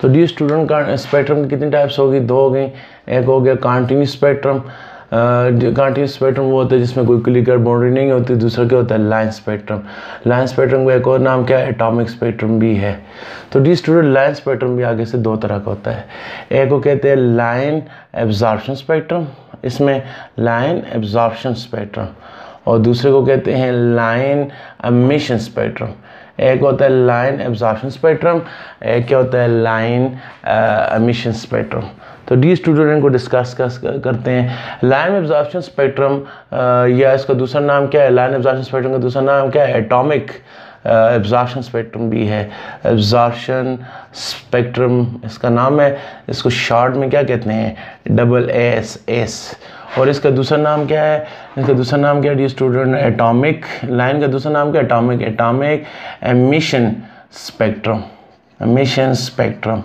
तो dear student का spectrum की कितनी टाइप्स होगी, 2 हो गई। एक हो गया कॉन्टिन्यूस स्पेक्ट्रम। कॉन्टिन्यूस स्पेक्ट्रम वो होता है जिसमें कोई क्लियर बाउंड्री नहीं होती। दूसरा क्या होता है, लाइन स्पेक्ट्रम। लाइन स्पेक्ट्रम का एक और नाम क्या है, एटॉमिक स्पेक्ट्रम भी है। तो डी स्टूडेंट लाइन स्पेक्ट्रम भी आगे से 2 तरह का होता है। एक को कहते हैं लाइन एब्जॉर्प्शन स्पेक्ट्रम, इसमें लाइन एब्जॉर्प्शन स्पेक्ट्रम, और दूसरे को कहते हैं लाइन एमिशन स्पेक्ट्रम। एक होता है लाइन एब्जॉर्प्शन स्पेक्ट्रम, एक क्या होता है लाइन एमिशन स्पेक्ट्रम। तो डी स्टूडेंट को डिस्कस करते हैं। लाइन एब्जॉर्प्शन स्पेक्ट्रम या इसका दूसरा नाम क्या है, लाइन एब्जॉर्प्शन स्पेक्ट्रम का दूसरा नाम क्या है, एटॉमिक एब्जॉर्प्शन स्पेक्ट्रम भी है। एब्जॉर्प्शन स्पेक्ट्रम इसका नाम है, इसको शॉर्ट में क्या कहते हैं, AAS। और इसका दूसरा नाम क्या है, इसका दूसरा नाम क्या है डी स्टूडेंट, एटॉमिक। लाइन का दूसरा नाम क्या है, atomic emission spectrum, emission spectrum.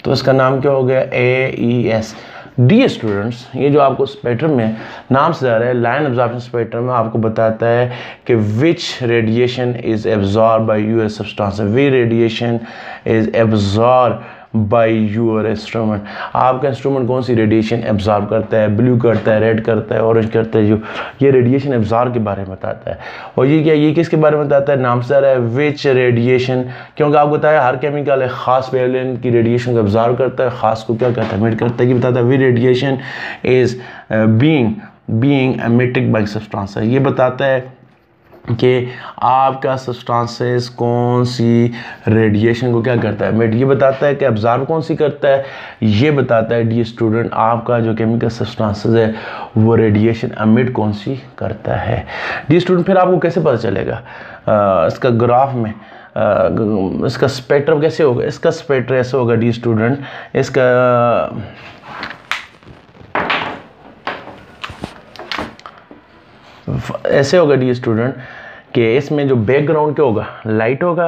तो इसका नाम क्या हो गया, AES। डी स्टूडेंट्स, ये जो आपको स्पेक्ट्रम में नाम से जा रहा है, लाइन एब्जॉर्प्शन स्पेक्ट्रम में आपको बताता है कि which radiation is absorb by your substance, which radiation is absorb by your instrument. आपका इंस्ट्रूमेंट कौन सी रेडिएशन एब्जॉर्ब करता है, ब्लू करता है, रेड करता है, ऑरेंज करता है, जो ये रेडिएशन एब्जॉर्ब के बारे में बताता है। और ये क्या, ये किसके बारे में बताता है, नाम से आ रहा है विच रेडिएशन, क्योंकि आपको बताया हर केमिकल है खास वेवलेंथ की रेडिएशन को एब्जॉर्ब करता है, खास को क्या करता है, एमिट करता है। कि बताता है which radiation is being emitted by substance, ये बताता है कि आपका सब्सटेंसेस कौन सी रेडिएशन को क्या करता है, एमिट। ये बताता है कि एब्जॉर्ब कौन सी करता है, ये बताता है डी स्टूडेंट आपका जो केमिकल सब्सटेंसेस है वो रेडिएशन एमिट कौन सी करता है। डी स्टूडेंट फिर आपको कैसे पता चलेगा, इसका ग्राफ में इसका स्पेक्ट्रम कैसे होगा, इसका स्पेक्ट्रम ऐसे होगा डी स्टूडेंट, इसका ऐसे होगा डी स्टूडेंट कि इसमें जो बैकग्राउंड क्या होगा, लाइट होगा,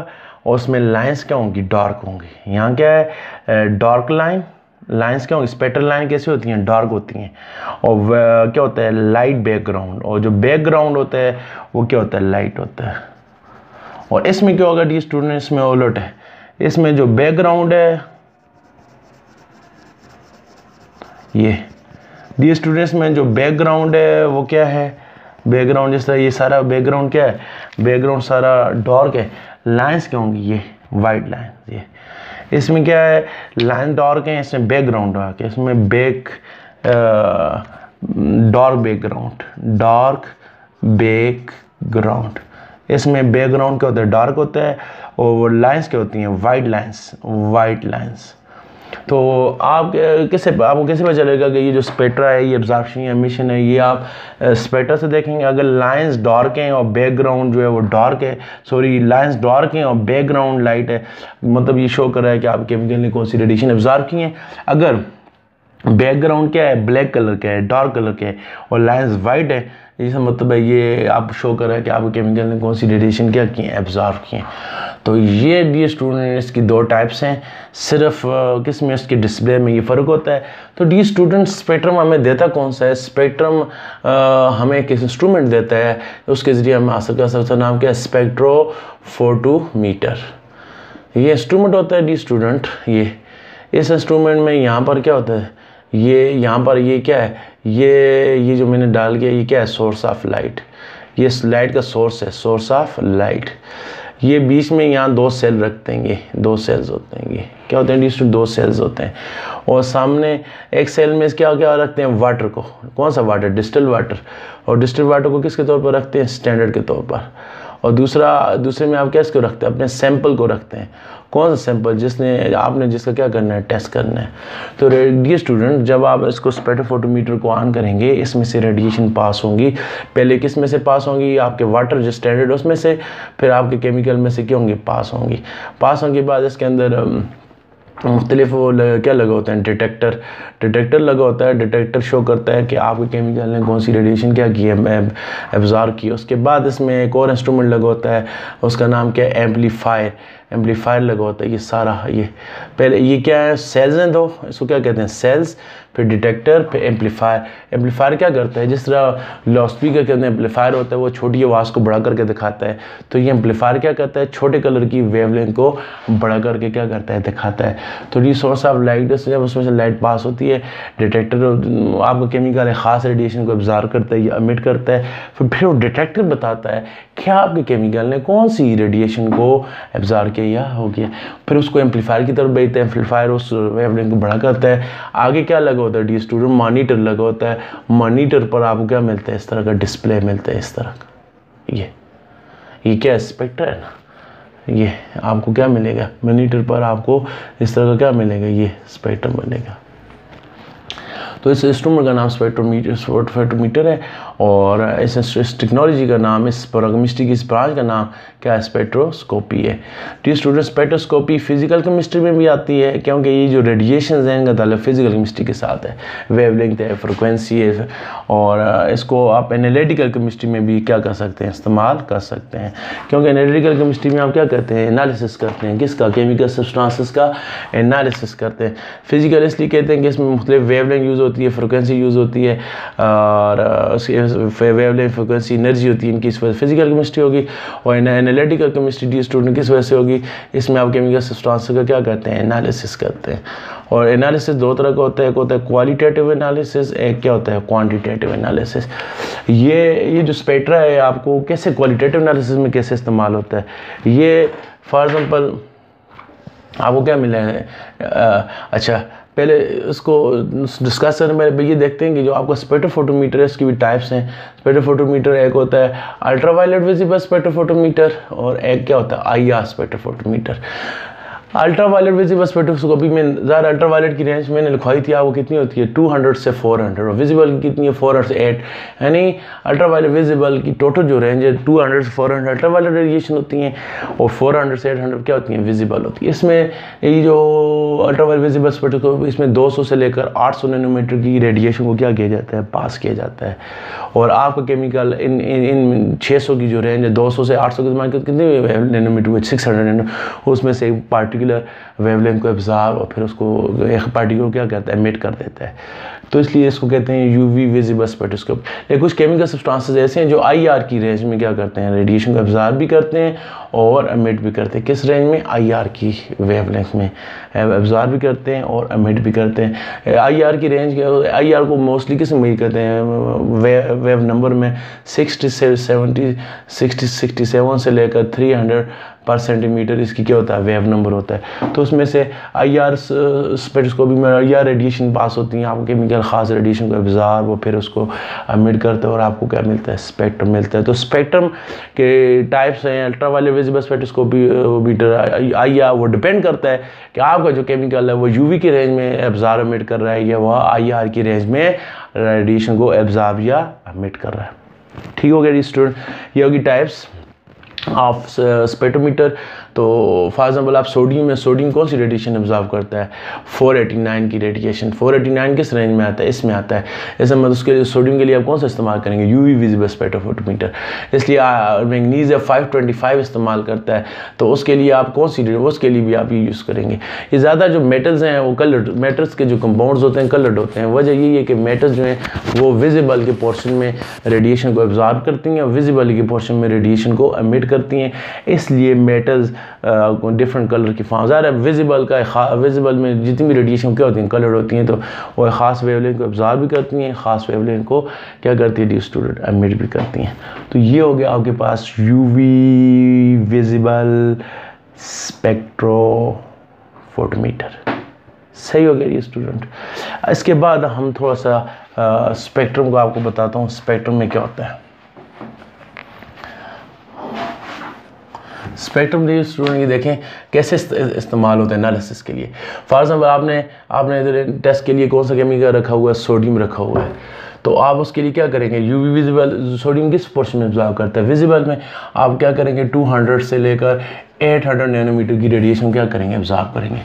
और उसमें लाइंस क्या होंगी, डार्क होंगी। यहाँ क्या है, डार्क लाइंस क्या होंगी, स्पेक्ट्रल लाइन कैसी होती हैं, डार्क होती हैं। और क्या होता है, लाइट बैकग्राउंड, और जो बैकग्राउंड होता है वो क्या होता है, लाइट होता है। और इसमें क्या होगा डी स्टूडेंट, इसमें उलट है, इसमें जो बैकग्राउंड है ये डी स्टूडेंट्स में जो बैकग्राउंड है वो क्या है, बैकग्राउंड जिस तरह ये सारा बैकग्राउंड क्या है, बैकग्राउंड सारा डार्क है, लाइंस क्या होंगी, ये वाइट लाइन। ये इसमें क्या है, लाइन डार्क है, इसमें बैकग्राउंड डार्क है, इसमें डार्क बैकग्राउंड, इसमें बैकग्राउंड क्या होता है, डार्क होता है, और वो लाइंस क्या होती हैं, वाइट लाइंस। तो आपको कैसे पता चलेगा कि ये जो स्पेक्ट्रा है, ये एब्जॉर्प्शन या एमिशन है, ये आप स्पेक्ट्रा से देखेंगे। अगर लाइंस डार्क हैं और बैकग्राउंड जो है वो डार्क है, लाइंस डार्क हैं और बैकग्राउंड लाइट है, मतलब ये शो कर रहा है कि आप केमिकल ने कौन सी रेडिएशन एब्जॉर्ब की है। अगर बैकग्राउंड क्या है, ब्लैक कलर का है, डार्क कलर का है, और लाइंस वाइट है, इसका मतलब है ये आप शो कर रहा है कि आप केमिकल ने कौन सी रेडिएशन क्या की है, एब्जॉर्ब की है। तो ये डी स्टूडेंट इसकी 2 टाइप्स हैं, सिर्फ किस में, इसके डिस्प्ले में ये फ़र्क होता है। तो डी स्टूडेंट स्पेक्ट्रम हमें देता कौन सा है, स्पेक्ट्रम हमें किस इंस्ट्रूमेंट देता है, उसके ज़रिए हमें हासिल कर सकता है, नाम क्या है, स्पेक्ट्रोफोटोमीटर। ये इंस्ट्रूमेंट होता है डी स्टूडेंट। ये इस इंस्ट्रूमेंट में यहाँ पर क्या होता है, ये यहाँ पर ये क्या है, ये जो मैंने डाल किया, ये क्या है, सोर्स ऑफ लाइट। ये लाइट का सोर्स है, सोर्स ऑफ लाइट। ये बीच में यहाँ 2 सेल रखते हैं, ये 2 सेल्स होते हैं, ये क्या होते हैं डी स्टूडेंट, 2 सेल्स होते हैं। और सामने एक सेल में क्या क्या रखते हैं, वाटर को, कौन सा वाटर, डिस्टिल वाटर। और डिस्टिल वाटर को किसके तौर पर रखते हैं, स्टैंडर्ड के तौर पर। और दूसरे में आप क्या इसको रखते हैं, अपने सैंपल को रखते हैं। कौन सा सैंपल, जिसका क्या करना है, टेस्ट करना है। तो डियर स्टूडेंट, जब आप इसको स्पेक्ट्रोफोटोमीटर को ऑन करेंगे, इसमें से रेडिएशन पास होंगी। पहले किस में से पास होंगी, आपके वाटर जो स्टैंडर्ड उसमें से, फिर आपके केमिकल में से क्या होंगे, पास होंगी। पास होने के बाद इसके अंदर मुख्तलिफ क्या लगा होता है, डिटेक्टर लगा होता है। डिटेक्टर शो करता है कि आपके केमिकल ने कौन सी रेडिएशन क्या की है, एब्जॉर्ब की। उसके बाद इसमें एक और इंस्ट्रूमेंट लगा होता है, उसका नाम क्या है, एम्पलीफायर लगा होता है। ये सारा ये पहले ये क्या है, सेल्स हैं दो, इसको क्या कहते हैं, सेल्स, फिर डिटेक्टर, फिर एम्पलीफायर। एम्पलीफायर क्या करता है, जिस तरह लाउडस्पीकर के अंदर एम्पलीफायर होता है वो छोटी आवाज़ को बड़ा करके दिखाता है, तो ये एम्पलीफायर क्या करता है, छोटे कलर की वेवलेंथ को बड़ा करके क्या करता है, दिखाता है। तो ये सोर्स ऑफ लाइट से जब उसमें से लाइट पास होती है, डिटेक्टर आपका केमिकल है ख़ास रेडिएशन को ऑब्जर्व करता है या एमिट करता है, फिर वो डिटेक्टर बताता है क्या आपके केमिकल ने कौन सी रेडिएशन को ऑब्जर्व किया या हो गया, फिर उसको एम्पलीफायर की तरफ भेजता है, एम्पलीफायर उस वेवलेंथ को बड़ा करता है। आगे क्या लगा होता है, डी स्टूडेंट, मॉनिटर लगा होता है। मॉनिटर पर आपको क्या मिलता है, इस तरह का डिस्प्ले मिलता है, इस तरह का। ये क्या स्पेक्ट्रा है ना, ये आपको क्या मिलेगा, मॉनिटर पर आपको इस तरह का क्या मिलेगा, ये स्पेक्ट्रम मिलेगा। तो इस इंस्ट्रूमेंट का नाम स्पेक्ट्रोमीटर है और इस टेक्नोलॉजी का नाम, इस केमिस्ट्री की इस ब्रांच का नाम क्या है, स्पेक्ट्रोस्कोपी है। तो स्टूडेंट स्पेक्ट्रोस्कोपी फिजिकल केमिस्ट्री में भी आती है, क्योंकि ये जो रेडिएशन है इनका ताल्लुक फिजिकल केमिस्ट्री के साथ है, वेवलेंथ है, फ्रिक्वेंसी है, और इसको आप एनालिटिकल केमिस्ट्री में भी क्या कर सकते हैं, इस्तेमाल कर सकते हैं। क्योंकि एनालिटिकल केमिस्ट्री में आप क्या करते हैं, एनालिसिस करते हैं, किसका, केमिकल सब्सटेंसेस का एनालिसिस करते हैं। फिजिकल इसलिए कहते हैं कि इसमें मुख्तलिफ वेवलेंथ यूज़ होती है, फ्रिक्वेंसी यूज़ होती है, और वेवलेंथ, फ्रिक्वेंसी, एनर्जी होती है, इनकी इस वजह से फिजिकल केमिस्ट्री होगी। और एनालिटिकल केमिस्ट्री डी स्टूडेंट किस वजह से होगी, इसमें आप केमिकल सब्सटेंसेस का क्या करते हैं, एनालिसिस करते हैं। और एनालिसिस दो तरह का होता है, एक होता है क्वालिटेटिव एनालिसिस, एक क्या होता है, क्वांटिटेटिव एनालिसिस। ये जो स्पेक्ट्रा है आपको कैसे क्वालिटेटिव एनालिसिस में कैसे इस्तेमाल होता है, ये फॉर एग्जांपल आपको क्या मिला है, अच्छा पहले इसको डिस्कस करने में ये देखते हैं कि जो आपका स्पेक्ट्रोफोटोमीटर है इसकी भी टाइप्स हैं। स्पेक्ट्रोफोटोमीटर एक होता है अल्ट्रावायलेट विजिबल स्पेक्ट्रोफोटोमीटर और एक क्या होता है IR spectrophotometer. Ultraviolet visible spectroscopy में ज़्यादा अल्ट्रावायलेट की रेंज मैंने लिखवाई थी आपको कितनी होती है, 200 से 400, और विजिबल की कितनी है, 400 से 8, यानी अल्ट्रावायलेट विजिबल की टोटल जो रेंज है 200 से 400 अल्ट्रावायलेट रेडिएशन होती हैं, और 400 से 800 क्या होती हैं, विजिबल होती है। इसमें ये जो अल्ट्रावायलेट विजिबल स्पेक्ट्रोस्कोपी, इसमें 200 से लेकर 800 नैनोमीटर की रेडिएशन को क्या किया जाता है, पास किया जाता है। और आपका केमिकल इन 600 की जो रेंज है, 200 से 800 के मान कितने नैनोमीटर हुए, 600 नैनो, उसमें से एक पार्टिकुलर वेवलेंथ को एब्जॉर्ब और फिर उसको एक पार्टिकल को क्या करता है, एमिट कर देता है। तो इसलिए इसको कहते हैं यूवी विजिबल स्पेक्ट्रोस्कोप। लेकिन कुछ केमिकल सब्सटेंसेस ऐसे हैं जो IR की रेंज में क्या करते हैं, रेडिएशन को एब्जॉर्ब भी करते हैं और एमिट भी करते हैं। किस रेंज में, IR की वेवलेंथ में एब्जॉर्ब भी करते हैं और एमिट भी करते हैं। IR की रेंज, IR को मोस्टली किस में कहते हैं, वेव नंबर में 60 से 67 से लेकर 300 पर सेंटीमीटर इसकी क्या होता है, वेव नंबर होता है। तो उसमें से IR स्पेक्ट्रोस्कोपी में IR रेडिएशन पास होती है, आपको केमिकल ख़ास रेडिएशन को एब्जॉर्ब और फिर उसको एमिट करते हैं और आपको क्या मिलता है, स्पेक्ट्रम मिलता है। तो स्पेक्ट्रम के टाइप्स हैं, अल्ट्रावायलेट विजिबल स्पेक्ट्रोस्कोपी IR, वो डिपेंड करता है कि आपका जो केमिकल है वो UV की रेंज में एब्जॉर्ब एमिट कर रहा है या वह IR की रेंज में रेडिएशन को एब्जॉर्ब या एमिट कर रहा है। ठीक हो गया जी स्टूडेंट, ये होगी टाइप्स ऑफ स्पेक्ट्रोमीटर। तो फॉर एग्जाम्पल आप सोडियम कौन सी रेडिएशन ऑब्जर्व करता है, 489 की रेडिएशन। 489 किस रेंज में आता है, इसमें आता है। ऐसे मतलब उसके सोडियम के लिए आप कौन सा इस्तेमाल करेंगे, यूवी विजिबल स्पेक्ट्रोफोटोमीटर। इसलिए मैंगनीज 525 इस्तेमाल करता है, तो उसके लिए आप कौन सी, उसके लिए भी आप ये यूज़ करेंगे। ये ज़्यादा जो मेटल्स हैं वो कलर्ड, मेटल्स के जो कंपाउंड्स होते हैं कलर्ड होते हैं। वजह यही है कि मेटल्स जो हैं वो विजिबल के पोर्शन में रेडिएशन को ऑब्जर्व करती हैं और विजिबल के पोर्शन में रेडिएशन को एमिट करती हैं, इसलिए मेटल्स डिफरेंट कलर की फॉर्म। ज़्यादा विजिबल में जितनी भी रेडिएशन क्या होती हैं, कलर होती हैं, तो वो ख़ास वेवलेंथ को ऑब्जर्व भी करती हैं, ख़ास वेवलेंथ को क्या करती है, डी स्टूडेंट, एमिट भी करती हैं। तो ये हो गया आपके पास यूवी विजिबल स्पेक्ट्रोफोटोमीटर। सही हो गया ये स्टूडेंट। इसके बाद हम थोड़ा सा स्पेक्ट्रम को आपको बताता हूँ, स्पेक्ट्रम में क्या होता है। स्पेक्ट्रम देखिए स्टूडेंट, ये देखें कैसे इस्तेमाल होता है एनालिसिस के लिए। फॉर एग्जाम्पल आपने इधर टेस्ट के लिए कौन सा केमिकल रखा हुआ है, सोडियम रखा हुआ है, तो आप उसके लिए क्या करेंगे, यूवी विजिबल, सोडियम किस पोर्शन में ऑब्जर्व करता है, विजिबल में। आप क्या करेंगे, 200 से लेकर 800 नैनोमीटर की रेडिएशन क्या करेंगे, ऑब्जर्व करेंगे।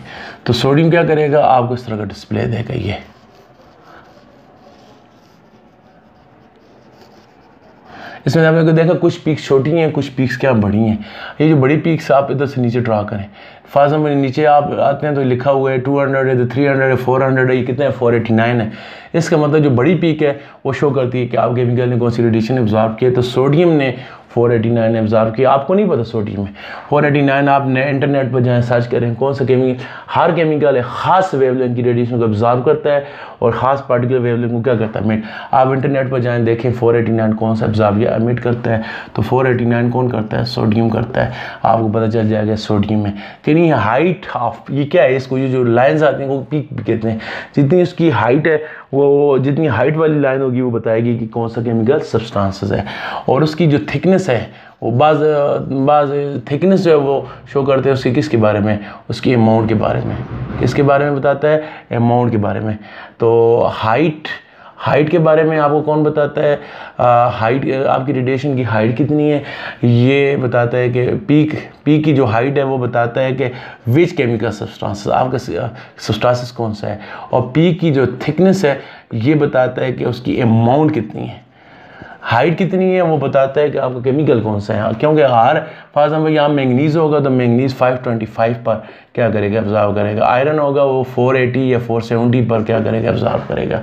तो सोडियम क्या करेगा, आपको इस तरह का डिस्प्ले देगा, इसमें आपने देखा कुछ पीक्स छोटी हैं, कुछ पीक्स क्या बड़ी हैं। ये जो बड़ी पीक्स आप इधर से नीचे ड्रा करें, फॉर एग्जाम्पल नीचे आप आते हैं तो लिखा हुआ है 200 है, तो 300 है, 400 है, ये कितने है 489 है। इसका मतलब जो बड़ी पीक है वो शो करती है कि आप केमिकल ने कौन सी रेडिएशन एब्जॉर्ब किया। तो सोडियम ने 489 एब्जॉर्ब किया, आपको नहीं पता सोडियम में 489। आप इंटरनेट पर जाएँ सर्च करें कौन सा केमिकल, हर केमिकल है ख़ास वेवलेंथ की रेडिएशन को एब्जॉर्ब करता है और ख़ास पार्टिकुलर वेवलेंथ को क्या करता है एमिट। आप इंटरनेट पर जाएँ देखें 489 कौन सा एब्जॉर्ब या एमिट करता है। तो 489 कौन करता है, सोडियम करता है। आपको पता चल जाएगा सोडियम है कि नहीं। हाइट ऑफ ये क्या है, इसको ये जो लाइन्स आती हैं वो पीक भी कहते हैं। जितनी उसकी हाइट है वो जितनी हाइट वाली लाइन होगी वो बताएगी कि कौन सा केमिकल सब्सटेंसेस है। और उसकी जो थिकनेस है वो बाज़ थिकनेस जो है वो शो करते हैं उसकी किसके बारे में, उसकी अमाउंट के बारे में। किसके बारे में बताता है, अमाउंट के बारे में। तो हाइट के बारे में आपको कौन बताता है, हाइट आपकी रेडिएशन की हाइट कितनी है ये बताता है कि पीक की जो हाइट है वो बताता है कि विच केमिकल सब्सटेंसेस, आपका सब्सटेंसेस कौन सा है। और पीक की जो थिकनेस है ये बताता है कि उसकी अमाउंट कितनी है। हाइट कितनी है वो बताता है कि आपका केमिकल कौन सा है। क्योंकि फॉर एग्जाम्पल यहाँ मैंगनीज होगा तो मैंगनीज 525 पर क्या करेगा, एब्जॉर्ब करेगा। आयरन होगा वो 480 या 470 पर क्या करेगा, एब्जॉर्ब करेगा।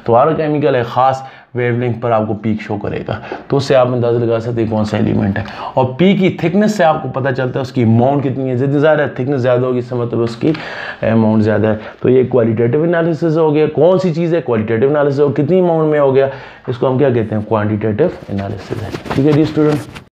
तो हर केमिकल है ख़ास वेवलेंथ पर आपको पीक शो करेगा। तो उससे आप अंदाज़ा लगा सकते हैं कौन सा एलिमेंट है। और पीक की थिकनेस से आपको पता चलता है उसकी अमाउंट कितनी है। जितनी ज़्यादा थिकनेस ज़्यादा होगी इसका मतलब उसकी अमाउंट ज़्यादा है। तो ये क्वालिटेटिव एनालिसिस हो गया। कौन सी चीज़ है क्वालिटेटिव एनालिसिस, और कितनी अमाउंट में हो गया, इसको हम क्या कहते हैं क्वान्टिटेटिव एनालिसिस है। ठीक है जी स्टूडेंट।